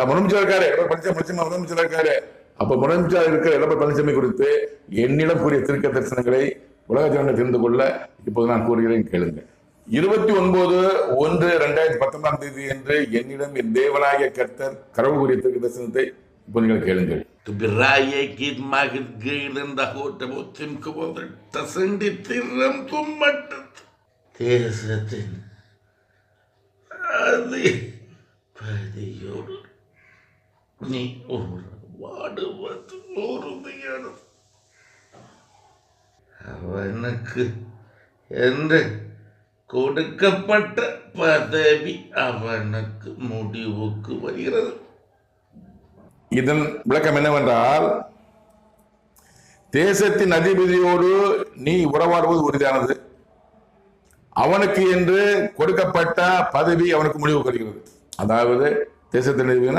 முதலமைச்சர் இருக்காரு, முதலமைச்சர் இருக்காரு. அப்ப முதலமைச்சர் இருக்கிற எடப்பாடி பழனிசாமி குறித்து என்னிடம் கூறிய திருக்க தரிசனங்களை உலக ஜனங்கள் தெரிந்து கொள்ள இப்போது நான் கூறுகிறேன், கேளுங்க. 29/1/2019 என்று என்னிடம் என் தேவனாகிய கர்த்தர் கடவுள் கூறிய திருக்க தரிசனத்தை இப்போ நீங்கள் கேளுங்கள். தேசத்தின் அதிபதியோடு நீ வாடுவது உறுதியான அவனுக்கு என்று கொடுக்கப்பட்ட பதவி அவனுக்கு முடிவுக்கு வருகிறது. இதன் விளக்கம் என்னவென்றால், தேசத்தின் அதிபதியோடு நீ உறவாடுவது உறுதியானது, அவனுக்கு என்று கொடுக்கப்பட்ட பதவி அவனுக்கு முடிவுக்கு வருகிறது. அதாவது தேசத்தின் அதிபதி